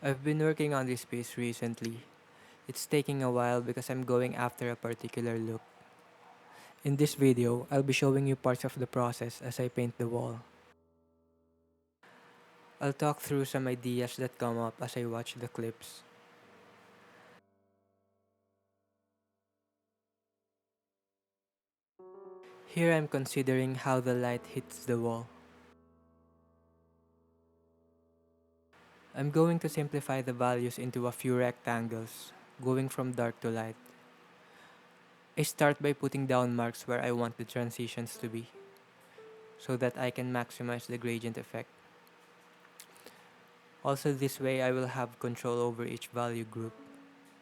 I've been working on this piece recently. It's taking a while because I'm going after a particular look. In this video, I'll be showing you parts of the process as I paint the wall. I'll talk through some ideas that come up as I watch the clips. Here I'm considering how the light hits the wall. I'm going to simplify the values into a few rectangles, going from dark to light. I start by putting down marks where I want the transitions to be, so that I can maximize the gradient effect. Also, this way I will have control over each value group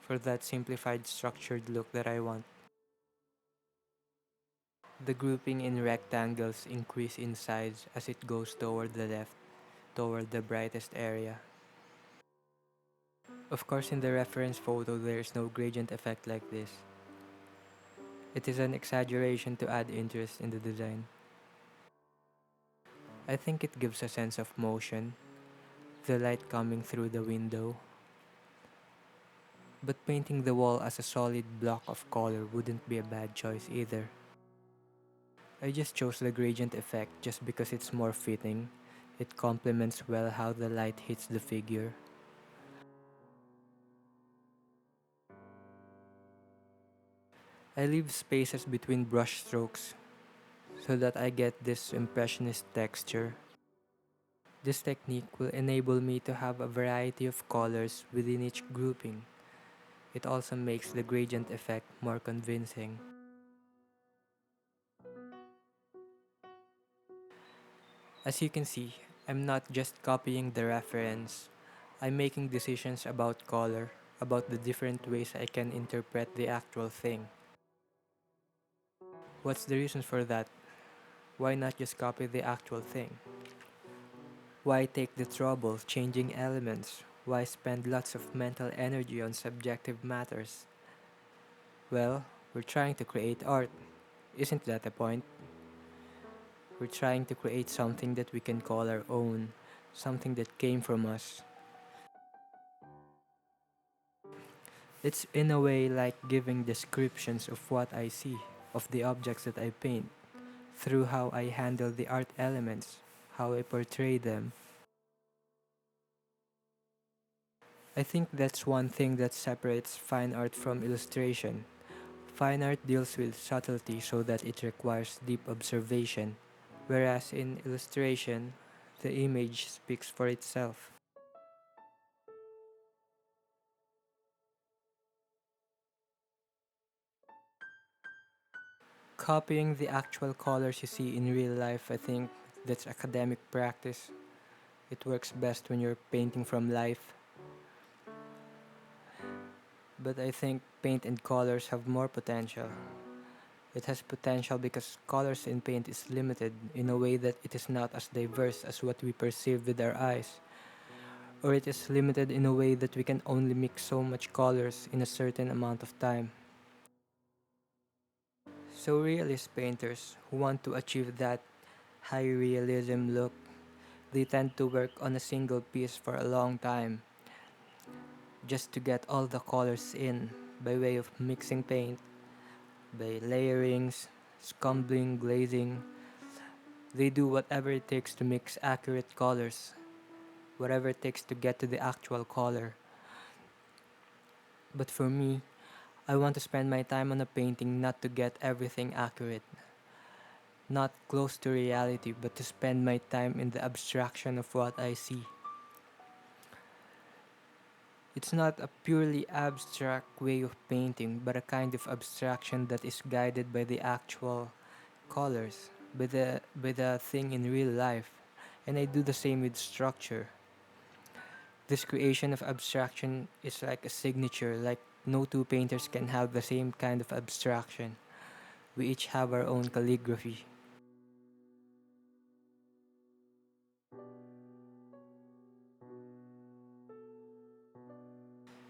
for that simplified structured look that I want. The grouping in rectangles increase in size as it goes toward the left, toward the brightest area. Of course, in the reference photo there is no gradient effect like this. It is an exaggeration to add interest in the design. I think it gives a sense of motion, the light coming through the window. But painting the wall as a solid block of color wouldn't be a bad choice either. I just chose the gradient effect just because it's more fitting. It complements well how the light hits the figure. I leave spaces between brush strokes so that I get this impressionist texture. This technique will enable me to have a variety of colors within each grouping. It also makes the gradient effect more convincing. As you can see, I'm not just copying the reference. I'm making decisions about color, about the different ways I can interpret the actual thing. What's the reason for that? Why not just copy the actual thing? Why take the trouble changing elements? Why spend lots of mental energy on subjective matters? Well, we're trying to create art. Isn't that the point? We're trying to create something that we can call our own, something that came from us. It's in a way like giving descriptions of what I see, of the objects that I paint, through how I handle the art elements, how I portray them. I think that's one thing that separates fine art from illustration. Fine art deals with subtlety so that it requires deep observation, whereas in illustration, the image speaks for itself. Copying the actual colors you see in real life, I think that's academic practice. It works best when you're painting from life. But I think paint and colors have more potential. It has potential because colors in paint is limited in a way that it is not as diverse as what we perceive with our eyes. Or it is limited in a way that we can only mix so much colors in a certain amount of time. So realist painters who want to achieve that high realism look, they tend to work on a single piece for a long time just to get all the colors in by way of mixing paint, by layerings, scumbling, glazing. They do whatever it takes to mix accurate colors, whatever it takes to get to the actual color. But for me, I want to spend my time on a painting not to get everything accurate, not close to reality, but to spend my time in the abstraction of what I see. It's not a purely abstract way of painting, but a kind of abstraction that is guided by the actual colors, by the thing in real life. And I do the same with structure. This creation of abstraction is like a signature, like no two painters can have the same kind of abstraction. We each have our own calligraphy.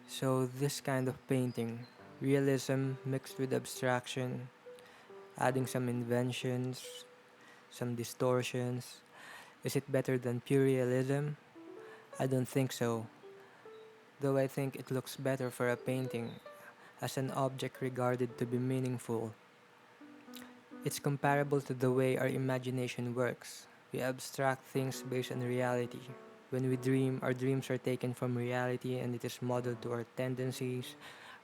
So this kind of painting, realism mixed with abstraction, adding some inventions, some distortions. Is it better than pure realism? I don't think so. though I think it looks better for a painting as an object regarded to be meaningful. It's comparable to the way our imagination works. We abstract things based on reality. When we dream, our dreams are taken from reality and it is modeled to our tendencies,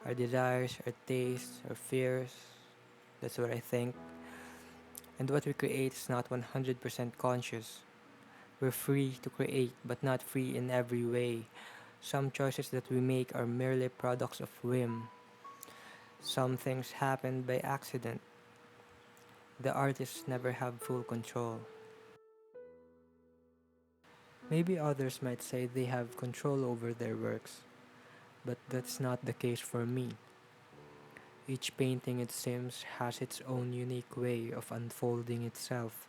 our desires, our tastes, our fears. That's what I think. And what we create is not 100% conscious. We're free to create, but not free in every way. Some choices that we make are merely products of whim. Some things happen by accident. The artists never have full control. Maybe others might say they have control over their works, but that's not the case for me. Each painting, it seems, has its own unique way of unfolding itself.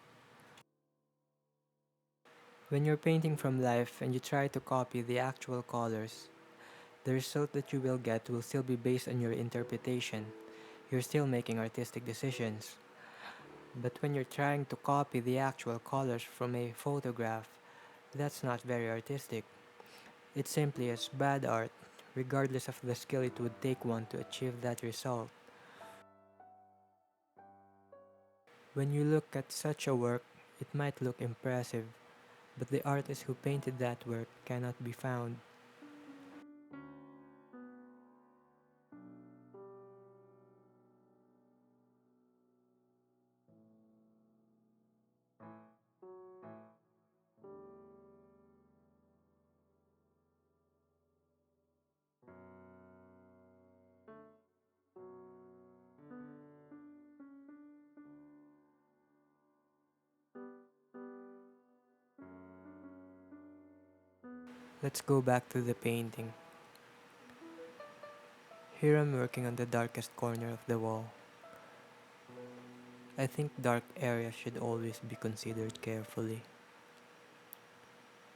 When you're painting from life and you try to copy the actual colors, the result that you will get will still be based on your interpretation. You're still making artistic decisions. But when you're trying to copy the actual colors from a photograph, that's not very artistic. It simply is bad art, regardless of the skill it would take one to achieve that result. When you look at such a work, it might look impressive, but the artist who painted that work cannot be found. Let's go back to the painting. Here I'm working on the darkest corner of the wall. I think dark areas should always be considered carefully.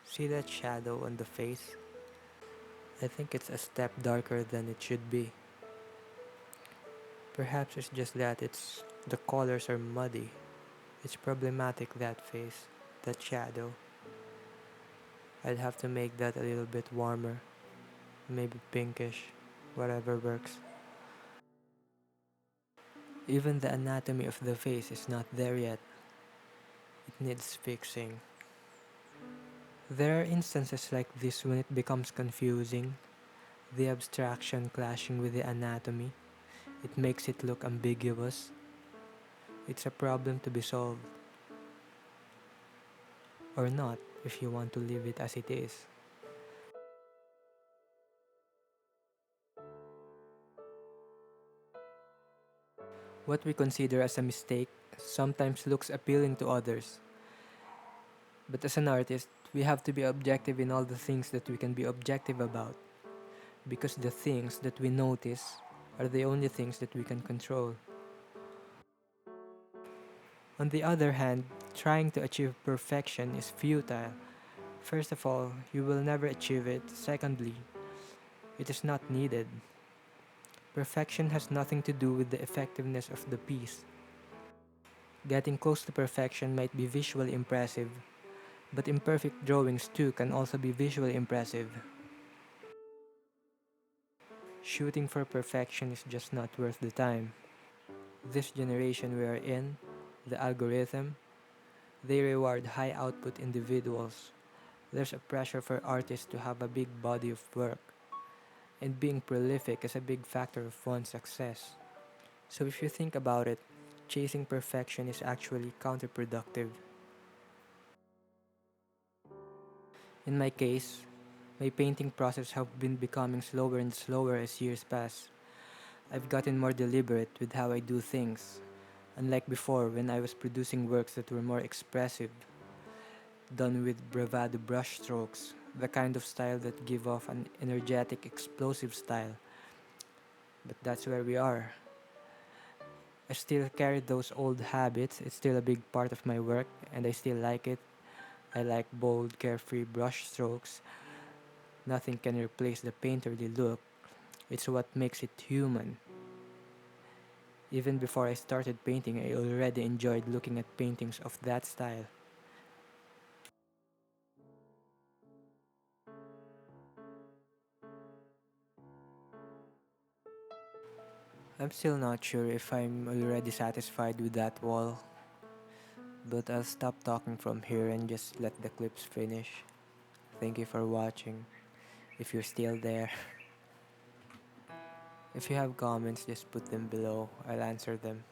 See that shadow on the face? I think it's a step darker than it should be. Perhaps it's just that the colors are muddy. It's problematic, that face, that shadow. I'd have to make that a little bit warmer, maybe pinkish, whatever works. Even the anatomy of the face is not there yet. It needs fixing. There are instances like this when it becomes confusing, the abstraction clashing with the anatomy. It makes it look ambiguous. It's a problem to be solved. Or not, if you want to leave it as it is. What we consider as a mistake sometimes looks appealing to others. But as an artist, we have to be objective in all the things that we can be objective about. Because the things that we notice are the only things that we can control. On the other hand, trying to achieve perfection is futile. First of all, you will never achieve it. Secondly, it is not needed. Perfection has nothing to do with the effectiveness of the piece. Getting close to perfection might be visually impressive, but imperfect drawings too can also be visually impressive. Shooting for perfection is just not worth the time. This generation we are in, the algorithm, they reward high output individuals. There's a pressure for artists to have a big body of work, and being prolific is a big factor of one's success. So if you think about it, chasing perfection is actually counterproductive. In my case, my painting process have been becoming slower and slower as years pass. I've gotten more deliberate with how I do things, unlike before when I was producing works that were more expressive, done with bravado brushstrokes, the kind of style that give off an energetic, explosive style. But that's where we are. I still carry those old habits, it's still a big part of my work, and I still like it. I like bold, carefree brushstrokes. Nothing can replace the painterly look. It's what makes it human. Even before I started painting, I already enjoyed looking at paintings of that style. I'm still not sure if I'm already satisfied with that wall, but I'll stop talking from here and just let the clips finish. Thank you for watching, if you're still there. If you have comments, just put them below. I'll answer them.